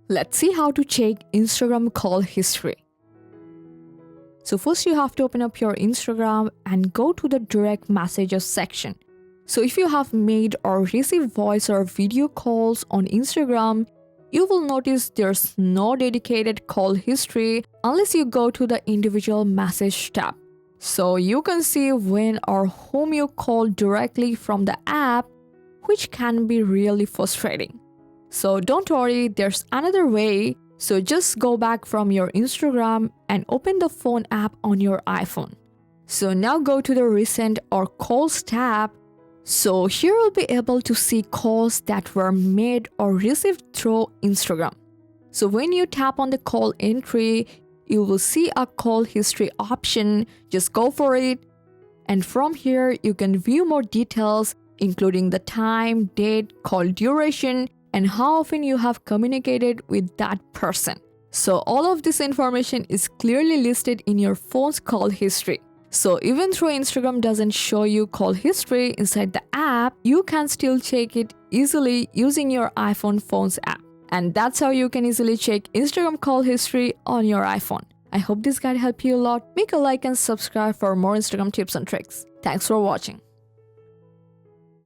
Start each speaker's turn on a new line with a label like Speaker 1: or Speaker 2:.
Speaker 1: Let's see how to check Instagram call history. So first you have to open up your Instagram and go to the direct messages section. So if you have made or received voice or video calls on Instagram, you will notice there's no dedicated call history unless you go to the individual message tab. So you can see when or whom you call directly from the app, which can be really frustrating. So don't worry, there's another way. So just go back from your Instagram and open the phone app on your iPhone. So now go to the recent or calls tab. So here you'll be able to see calls that were made or received through Instagram. So when you tap on the call entry, you will see a call history option. Just go for it. And from here, you can view more details, including the time, date, call duration, and how often you have communicated with that person. So all of this information is clearly listed in your phone's call history. So even though Instagram doesn't show you call history inside the app, you can still check it easily using your iPhone phone's app. And that's how you can easily check Instagram call history on your iPhone. I hope this guide helped you a lot. Make a like and subscribe for more Instagram tips and tricks. Thanks for watching.